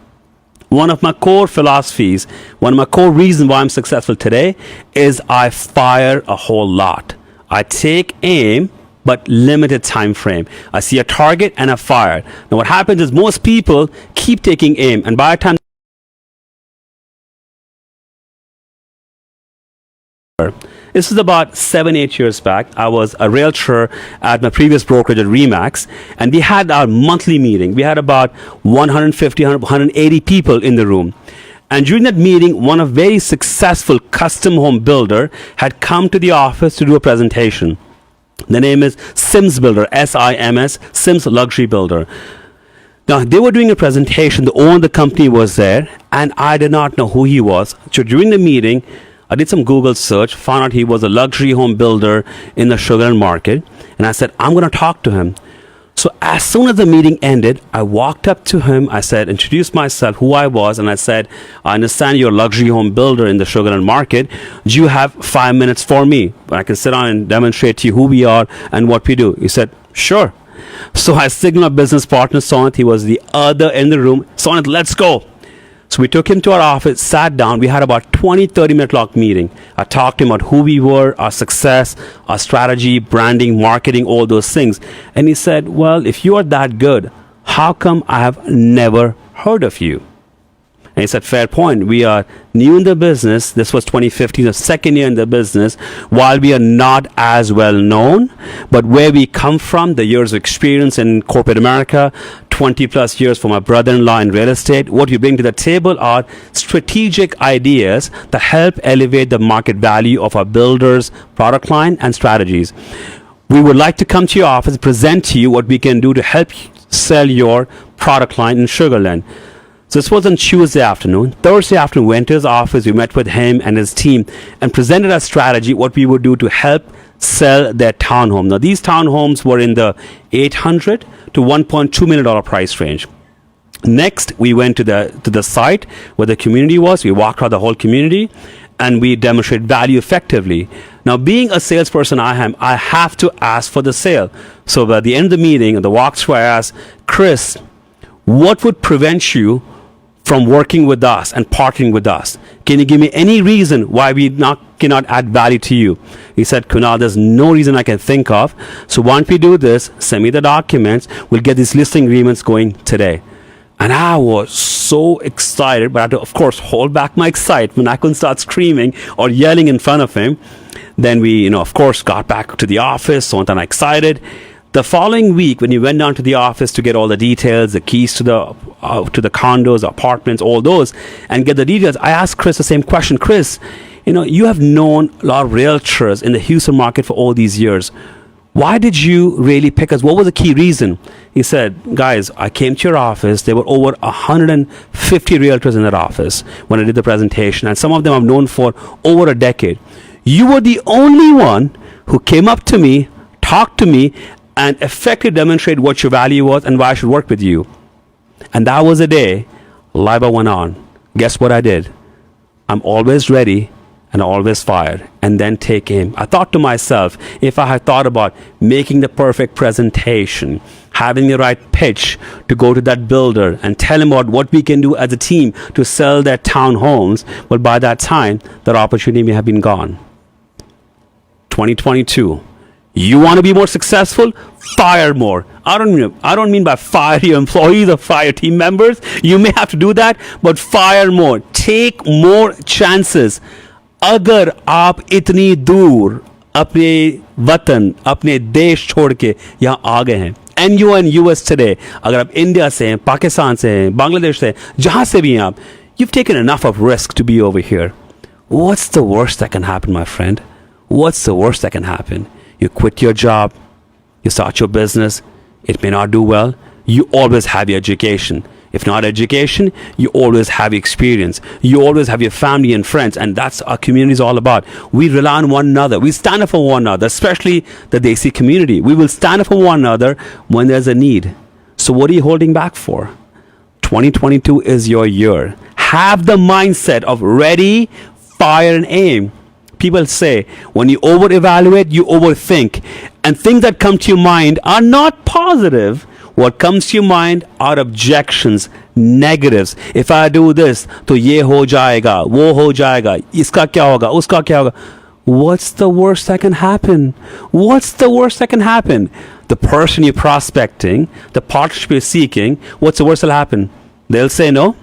One of my core philosophies, one of my core reasons why I'm successful today is I fire a whole lot. I take aim, but limited time frame. I see a target and I fire. Now what happens is most people keep taking aim, and by the time this is about 7-8 years back. I was a realtor at my previous brokerage at Remax, and we had our monthly meeting. We had about 150, 180 people in the room. And during that meeting, one of very successful custom home builder had come to the office to do a presentation. The name is Sims Builder, S-I-M-S, Sims Luxury Builder. Now, they were doing a presentation. The owner of the company was there, and I did not know who he was. So during the meeting, I did some Google search, found out he was a luxury home builder in the Sugar Land market, and I said, I'm going to talk to him. So as soon as the meeting ended, I walked up to him. I said, introduced myself, who I was, and I said, I understand you're a luxury home builder in the Sugar Land market. Do you have 5 minutes for me? I can sit down and demonstrate to you who we are and what we do. He said, sure. So I signaled my business partner, Sonat. He was the other in the room. Sonat, let's go. So we took him to our office, sat down. We had about 20-30 minute long meeting. I talked to him about who we were, our success, our strategy, branding, marketing, all those things. And he said, well, if you are that good, how come I have never heard of you? And he said, fair point. We are new in the business. This was 2015, the second year in the business. While we are not as well known, but where we come from, the years of experience in corporate America, 20 plus years for my brother-in-law in real estate, what we bring to the table are strategic ideas that help elevate the market value of our builders, product line, and strategies. We would like to come to your office, present to you what we can do to help sell your product line in Sugar Land. So this was on Tuesday afternoon. Thursday afternoon, we went to his office. We met with him and his team and presented our strategy, what we would do to help sell their townhome. Now, these townhomes were in the $800 to $1.2 million price range. Next, we went to the site where the community was. We walked around the whole community, and we demonstrated value effectively. Now, being a salesperson I have to ask for the sale. So by the end of the meeting, the walkthrough, I asked, Chris, what would prevent you from working with us and partnering with us? Can you give me any reason why we cannot add value to you? He said, Kunal, there's no reason I can think of. So why don't we do this? Send me the documents. We'll get these listing agreements going today. And I was so excited, but I had to, of course, hold back my excitement. I couldn't start screaming or yelling in front of him. Then we, of course, got back to the office, so I'm excited. The following week, when we went down to the office to get all the details, the keys to the condos, apartments, all those, and get the details, I asked Chris the same question. Chris, you have known a lot of realtors in the Houston market for all these years. Why did you really pick us? What was the key reason? He said, guys, I came to your office. There were over 150 realtors in that office when I did the presentation, and some of them I've known for over a decade. You were the only one who came up to me, talked to me, and effectively demonstrate what your value was and why I should work with you. And that was the day LIBOR went on. Guess what I did? I'm always ready and always fired, and then take aim. I thought to myself, if I had thought about making the perfect presentation, having the right pitch to go to that builder and tell him about what we can do as a team to sell their townhomes, well, by that time, that opportunity may have been gone. 2022. You want to be more successful? Fire more. I don't mean by fire your employees or fire team members. You may have to do that, but fire more. Take more chances. अगर आप इतनी दूर अपने वतन, अपने देश छोड़ के यहाँ आ गए हैं, and you are in US today, अगर आप इंडिया से हैं, पाकिस्तान से हैं, बांग्लादेश से हैं, जहाँ से भी हैं आप, you've taken enough of risk to be over here. What's the worst that can happen, my friend? What's the worst that can happen? You quit your job, you start your business, it may not do well, you always have your education. If not education, you always have experience. You always have your family and friends, and that's our community is all about. We rely on one another. We stand up for one another, especially the Desi community. We will stand up for one another when there's a need. So what are you holding back for? 2022 is your year. Have the mindset of ready, fire, and aim. People say when you over-evaluate, you overthink. And things that come to your mind are not positive. What comes to your mind are objections, negatives. If I do this, तो ये हो जाएगा, वो हो जाएगा, इसका क्या होगा, उसका क्या होगा. What's the worst that can happen? What's the worst that can happen? The person you're prospecting, the partnership you're seeking, what's the worst that'll happen? They'll say no.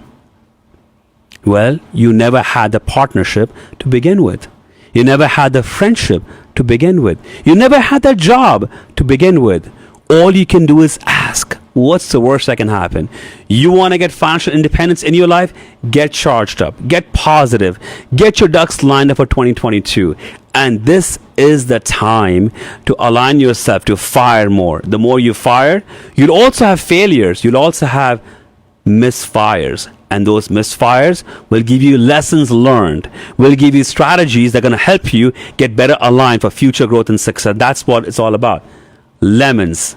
Well, you never had the partnership to begin with. You never had the friendship to begin with. You never had that job to begin with. All you can do is ask, what's the worst that can happen? You want to get financial independence in your life? Get charged up. Get positive. Get your ducks lined up for 2022. And this is the time to align yourself to fire more. The more you fire, you'll also have failures. You'll also have misfires. And those misfires will give you lessons learned, will give you strategies that are going to help you get better aligned for future growth and success. That's what it's all about. Lemons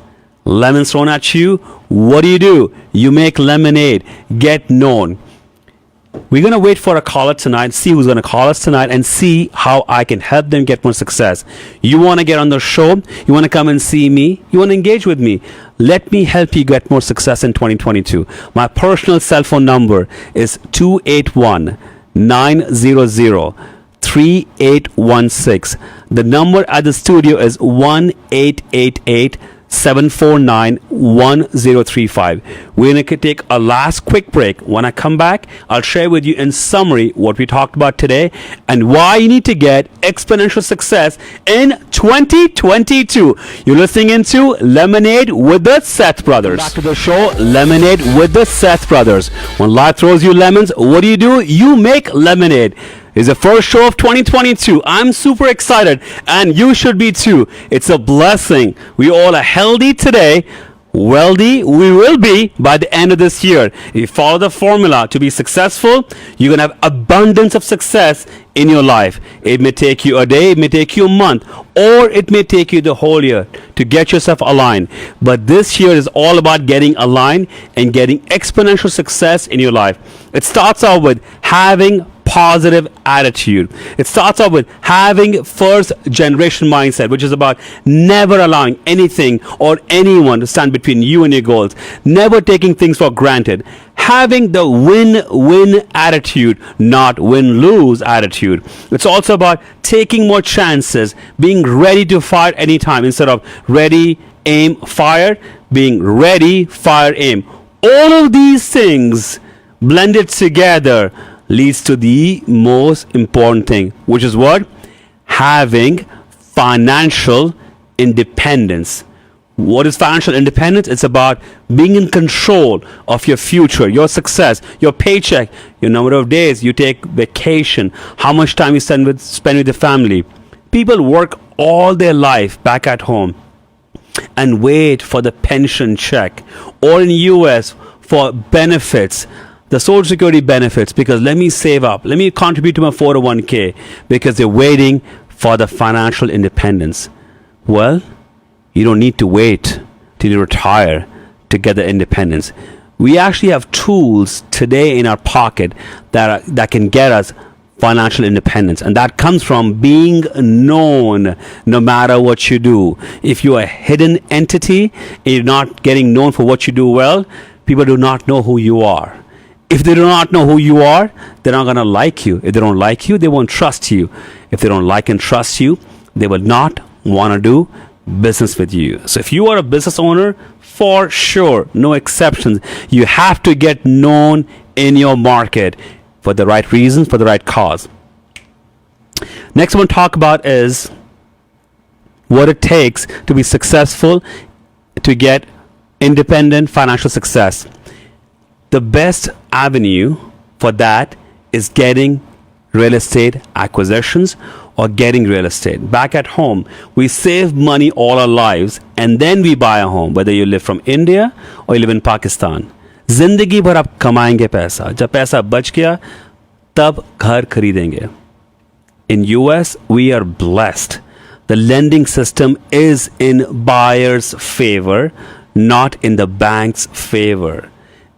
thrown at you. What do? You make lemonade. Get known. We're going to wait for a caller tonight, see who's going to call us tonight, and see how I can help them get more success. You want to get on the show? You want to come and see me? You want to engage with me? Let me help you get more success in 2022. My personal cell phone number is 281-900-3816. The number at the studio is 1-888-749-1035. We're going to take a last quick break. When I come back, I'll share with you in summary what we talked about today and why you need to get exponential success in 2022. You're listening into Lemonade with the Seth Brothers. Back to the show, Lemonade with the Seth Brothers. When life throws you lemons, what do? You make lemonade. It's the first show of 2022. I'm super excited, and you should be too. It's a blessing. We all are healthy today. Wealthy we will be by the end of this year. If you follow the formula to be successful, you're going to have abundance of success in your life. It may take you a day, it may take you a month, or it may take you the whole year to get yourself aligned. But this year is all about getting aligned and getting exponential success in your life. It starts out with having positive attitude. It starts off with having first generation mindset, which is about never allowing anything or anyone to stand between you and your goals, never taking things for granted, having the win-win attitude, not win-lose attitude. It's also about taking more chances, being ready to fire anytime instead of ready, aim, fire, being ready, fire, aim. All of these things blended together leads to the most important thing, which is what? Having financial independence. What is financial independence? It's about being in control of your future, your success, your paycheck, your number of days you take vacation, how much time you spend with your family. People work all their life back at home and wait for the pension check, or in the US for benefits, the Social Security benefits, because let me save up, let me contribute to my 401k, because they're waiting for the financial independence. Well, you don't need to wait till you retire to get the independence. We actually have tools today in our pocket that can get us financial independence, and that comes from being known no matter what you do. If you're a hidden entity and you're not getting known for what you do well, people do not know who you are. If they do not know who you are, they're not going to like you. If they don't like you, they won't trust you. If they don't like and trust you, they will not want to do business with you. So if you are a business owner, for sure, no exceptions, you have to get known in your market for the right reasons, for the right cause. Next one to talk about is what it takes to be successful, to get independent financial success. The best avenue for that is getting real estate acquisitions or getting real estate. Back at home, we save money all our lives and then we buy a home, whether you live from India or you live in Pakistan. जिंदगी भर आप कमाएंगे पैसा, जब पैसा बच गया तब घर खरीदेंगे. In US, we are blessed. The lending system is in buyer's favor, not in the bank's favor.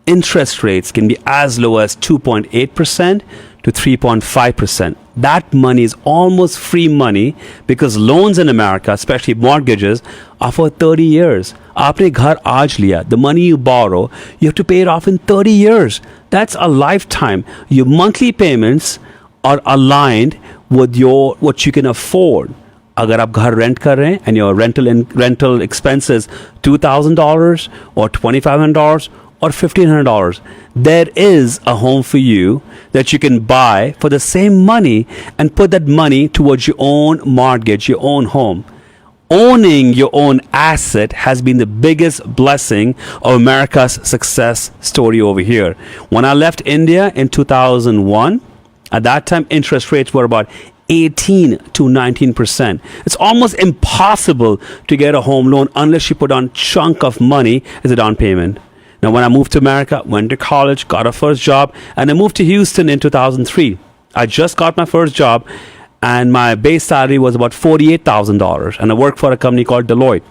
Interest rates can be as low as 2.8% to 3.5%. That money is almost free money because loans in America, especially mortgages, are for 30 years. Aapne ghar aaj liya, the money you borrow, you have to pay it off in 30 years. That's a lifetime. Your monthly payments are aligned with your what you can afford. अगर आप घर rent कर रहे हैं and your rental expenses $2,000 or $2,500 or $1,500, there is a home for you that you can buy for the same money and put that money towards your own mortgage, your own home. Owning your own asset has been the biggest blessing of America's success story over here. When I left India in 2001, at that time interest rates were about 18 to 19%. It's almost impossible to get a home loan unless you put on chunk of money as a down payment. Now, when I moved to America, went to college, got a first job, and I moved to Houston in 2003. I just got my first job, and my base salary was about $48,000, and I worked for a company called Deloitte.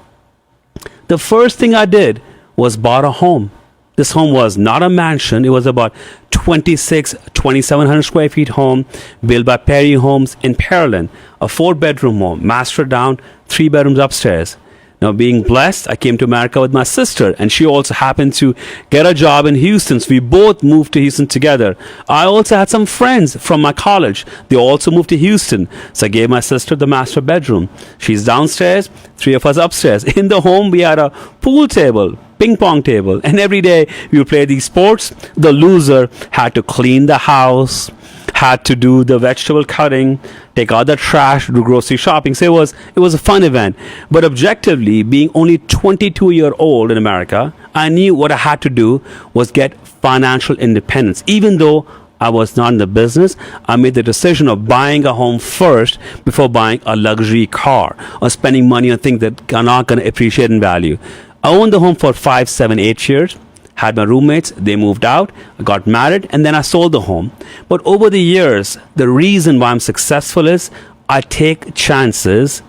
The first thing I did was bought a home. This home was not a mansion. It was about 2,700 square feet home built by Perry Homes in Pearland, a 4-bedroom home, master down, 3 bedrooms upstairs. Now, being blessed, I came to America with my sister, and she also happened to get a job in Houston. So we both moved to Houston together. I also had some friends from my college. They also moved to Houston. So I gave my sister the master bedroom. She's downstairs, 3 of us upstairs. In the home, we had a pool table, ping pong table, and every day we would play these sports. The loser had to clean the house, had to do the vegetable cutting, take out the trash, do grocery shopping. So it was a fun event. But objectively, being only 22-year-old in America, I knew what I had to do was get financial independence. Even though I was not in the business, I made the decision of buying a home first before buying a luxury car or spending money on things that are not going to appreciate in value. I owned the home for 5, 7, 8 years. Had my roommates, they moved out, I got married, and then I sold the home. But over the years, the reason why I'm successful is I take chances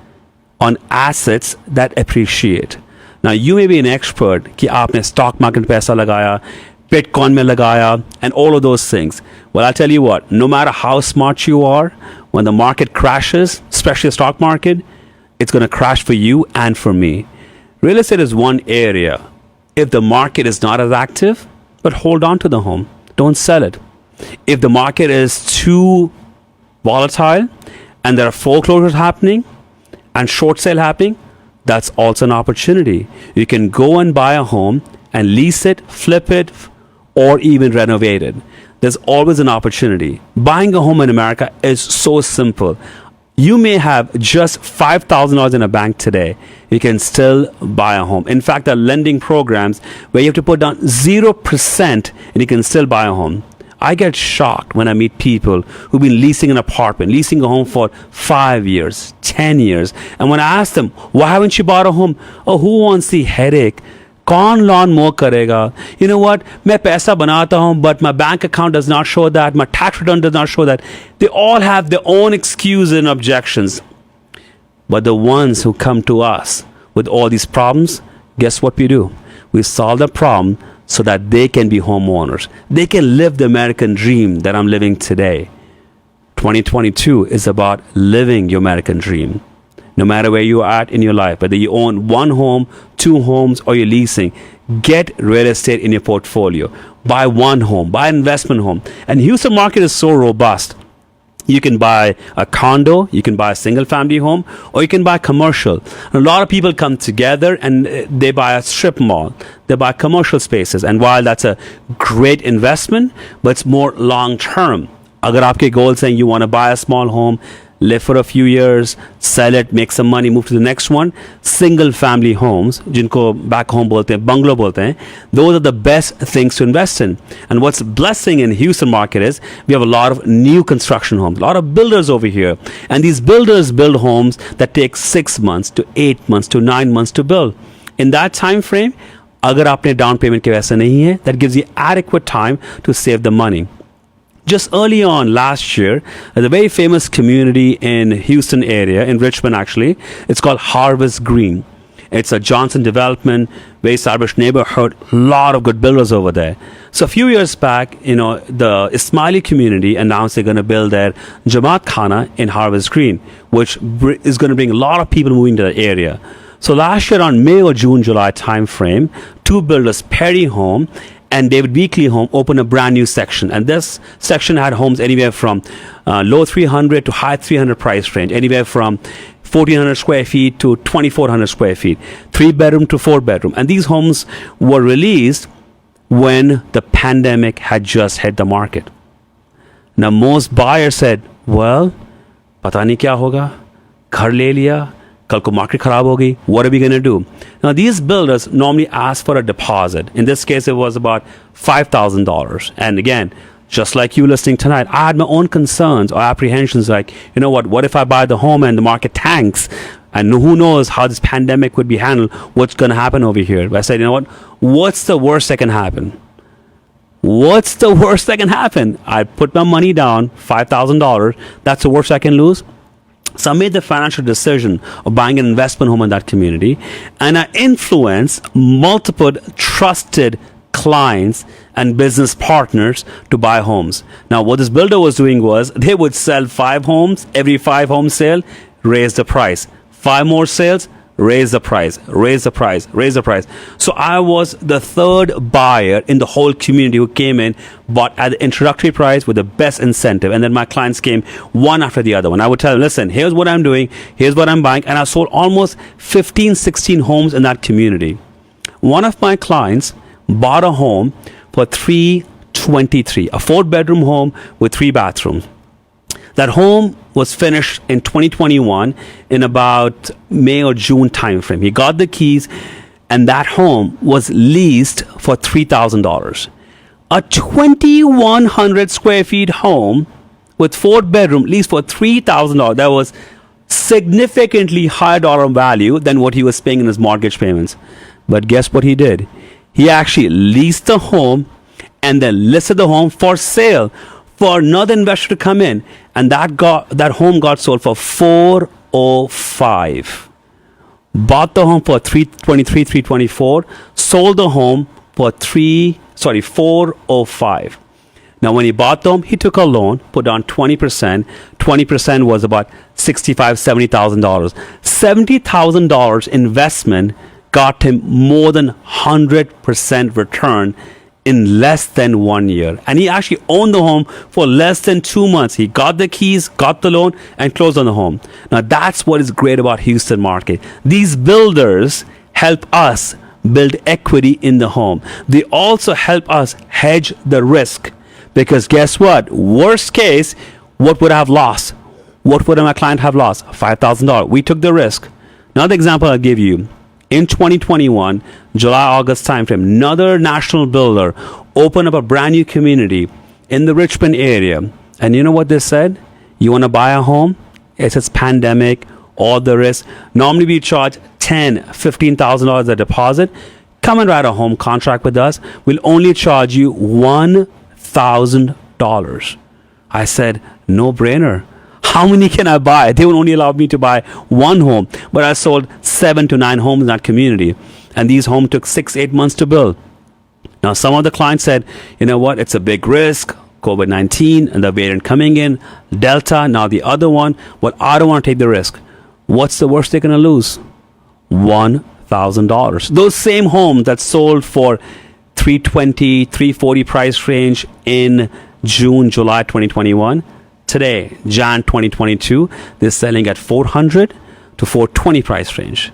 on assets that appreciate. Now, you may be an expert कि आपने stock market में पैसा लगाया, Bitcoin में लगाया, and all of those things. Well, I'll tell you what, no matter how smart you are, when the market crashes, especially the stock market, it's going to crash for you and for me. Real estate is one area. If the market is not as active, but hold on to the home. Don't sell it. If the market is too volatile and there are foreclosures happening and short sale happening, that's also an opportunity. You can go and buy a home and lease it, flip it, or even renovate it. There's always an opportunity. Buying a home in America is so simple. You may have just $5,000 in a bank today. You can still buy a home. In fact, there are lending programs where you have to put down 0% and you can still buy a home. I get shocked when I meet people who've been leasing an apartment, leasing a home for 5 years, 10 years. And when I ask them, why haven't you bought a home? Oh, who wants the headache? कौन lawn मोर करेगा? You know what? मैं पैसा बनाता हूँ, but my bank account does not show that. My tax return does not show that. They all have their own excuses and objections. But the ones who come to us with all these problems, guess what we do? We solve the problem so that they can be homeowners. They can live the American dream that I'm living today. 2022 is about living your American dream. No matter where you are at in your life, whether you own 1 home, 2 homes, or you're leasing, get real estate in your portfolio. Buy 1 home, buy an investment home. And Houston market is so robust. You can buy a condo, you can buy a single family home, or you can buy commercial. And a lot of people come together and they buy a strip mall. They buy commercial spaces. And while that's a great investment, but it's more long term. अगर आपके goals हैं, you want to buy a small home, live for a few years, sell it, make some money, move to the next one. Single family homes, जिनको back home बोलते हैं, bungalow बोलते हैं, those are the best things to invest in. And what's blessing in Houston market is we have a lot of new construction homes, a lot of builders over here. And these builders build homes that take 6 months to 8 months to 9 months to build. In that time frame, अगर आपने down payment के वैसे नहीं है, that gives you adequate time to save the money. Just early on last year, the very famous community in Houston area, in Richmond actually, it's called Harvest Green. It's a Johnson development, very established neighborhood, lot of good builders over there. So a few years back, the Ismaili community announced they're going to build their Jamaat Khana in Harvest Green, which is going to bring a lot of people moving to the area. So last year on May or June, July time frame, 2 builders, Perry Home and David Weekley Home opened a brand new section. And this section had homes anywhere from low 300 to high 300 price range, anywhere from 1,400 square feet to 2,400 square feet, 3-bedroom to 4-bedroom. And these homes were released when the pandemic had just hit the market. Now, most buyers said, well, pata nahi kya hoga, ghar le liya, kal ko market kharab hogi, what are we going to do? Now, these builders normally ask for a deposit. In this case, it was about $5,000. And again, just like you listening tonight, I had my own concerns or apprehensions like, you know what if I buy the home and the market tanks? And who knows how this pandemic would be handled? What's going to happen over here? But I said, you know what? What's the worst that can happen? What's the worst that can happen? I put my money down, $5,000. That's the worst I can lose. So I made the financial decision of buying an investment home in that community. And I influenced multiple trusted clients and business partners to buy homes. Now, what this builder was doing was they would sell 5 homes. Every 5 home sale, raise the price. 5 more sales, raise the price, raise the price, raise the price. So I was the third buyer in the whole community who came in, bought at the introductory price with the best incentive. And then my clients came one after the other one. I would tell them, listen, here's what I'm doing, here's what I'm buying. And I sold almost 15, 16 homes in that community. One of my clients bought a home for $323, a 4-bedroom home with 3 bathrooms. That home was finished in 2021 in about May or June timeframe. He got the keys, and that home was leased for $3,000. A 2,100 square feet home with 4 bedroom leased for $3,000. That was significantly higher dollar value than what he was paying in his mortgage payments. But guess what he did? He actually leased the home and then listed the home for sale for another investor to come in, and that home got sold for $405. Bought the home for $323, $324, sold the home for $405. Now, when he bought the home, he took a loan, put down 20%. 20% was about $65,000, $70,000. $70,000 investment got him more than 100% return in less than 1 year. And he actually owned the home for less than 2 months. He got the keys, got the loan, and closed on the home. Now, that's what is great about Houston market. These builders help us build equity in the home. They also help us hedge the risk. Because guess what? Worst case, what would I have lost? What would my client have lost? $5,000. We took the risk. Another example I'll give you. In 2021, July, August timeframe, another national builder opened up a brand new community in the Richmond area. And you know what they said? You want to buy a home? It's pandemic, all the risk. Normally we charge $10,000, $15,000 a deposit. Come and write a home contract with us. We'll only charge you $1,000. I said, no brainer. How many can I buy? They would only allow me to buy 1 home, but I sold 7 to 9 homes in that community. And these homes took 6-8 months to build. Now, some of the clients said, you know what, it's a big risk, COVID-19 and the variant coming in, Delta, now the other one. Well, I don't want to take the risk. What's the worst they're going to lose? $1,000. Those same homes that sold for $320, $340 price range in June, July 2021, today, Jan 2022, they're selling at $400 to $420 price range.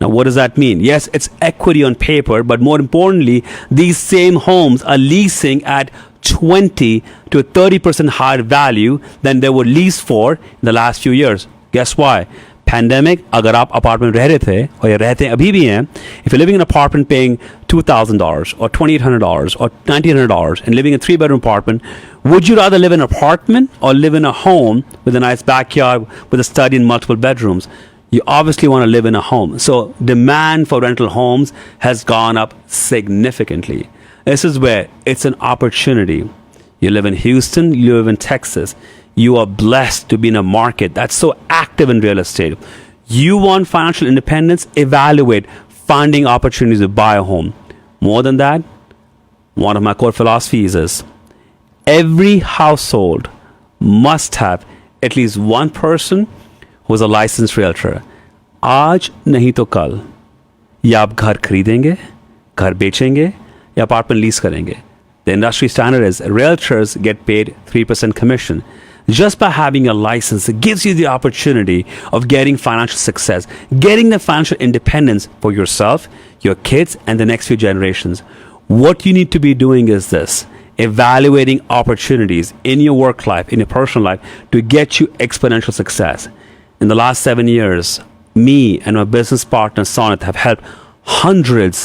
Now, what does that mean? Yes, it's equity on paper, but more importantly, these same homes are leasing at 20 to 30% higher value than they were leased for in the last few years. Guess why? Pandemic, अगर आप apartment रह रहे थे और ये रहते हैं अभी भी हैं, if you're living in an apartment paying $2,000 or $2,800 or $1,900 and living in a 3-bedroom apartment, would you rather live in an apartment or live in a home with a nice backyard with a study and multiple bedrooms? You obviously want to live in a home. So demand for rental homes has gone up significantly. This is where it's an opportunity. You live in Houston, you live in Texas. You are blessed to be in a market that's so active in real estate. You want financial independence? Evaluate finding opportunities to buy a home. More than that, one of my core philosophies is every household must have at least one person who is a licensed realtor. आज नहीं तो कल या आप घर खरीदेंगे, घर बेचेंगे या अपार्टमेंट लीज करेंगे. The industry standard is realtors get paid 3% commission. Just by having a license, it gives you the opportunity of getting financial success, getting the financial independence for yourself, your kids, and the next few generations. What you need to be doing is this: evaluating opportunities in your work life, in your personal life, to get you exponential success. In the last 7 years, me and my business partner Sonat have helped hundreds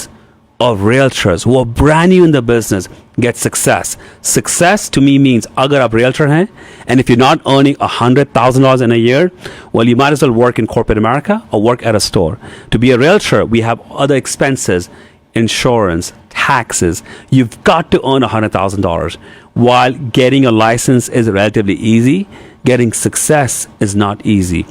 of realtors who are brand new in the business get success. Success to me means agar aap realtor hain, and if you're not earning $100,000 in a year, well, you might as well work in corporate America or work at a store. To be a realtor, we have other expenses, insurance, taxes. You've got to earn $100,000. While getting a license is relatively easy, getting success is not easy.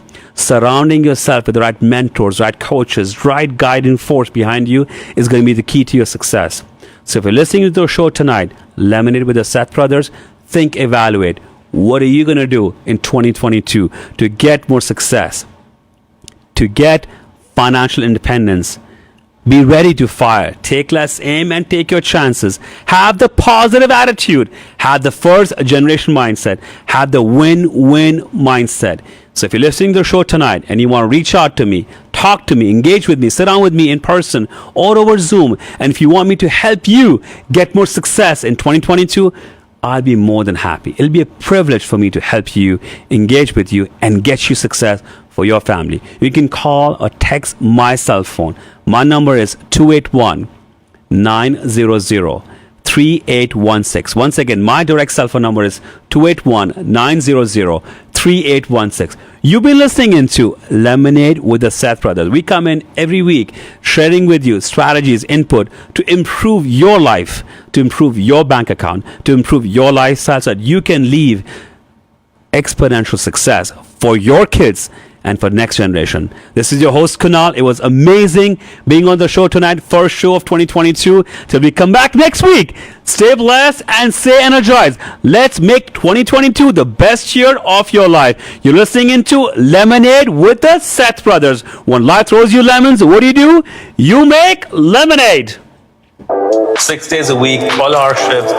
Surrounding yourself with the right mentors, right coaches, right guiding force behind you is going to be the key to your success. So if you're listening to the show tonight, Lemonade with the Seth brothers, think, evaluate. What are you going to do in 2022 to get more success, to get financial independence? Be ready to fire. Take less aim and take your chances. Have the positive attitude. Have the first generation mindset. Have the win-win mindset. So if you're listening to the show tonight and you want to reach out to me, talk to me, engage with me, sit down with me in person or over Zoom, and if you want me to help you get more success in 2022, I'll be more than happy. It'll be a privilege for me to help you, engage with you, and get you success for your family. You can call or text my cell phone. My number is 281-900-3816. Once again, my direct cell phone number is 281-900-3816. You've been listening into Lemonade with the Seth brothers. We come in every week sharing with you strategies, input to improve your life, to improve your bank account, to improve your lifestyle so that you can leave exponential success for your kids and for next generation. This is your host Kunal. It was amazing being on the show tonight, first show of 2022. Till we come back next week, stay blessed and stay energized. Let's make 2022 the best year of your life. You're listening into Lemonade with the Seth brothers. When life throws you lemons, what do? You make lemonade. 6 days a week, 12-hour shifts.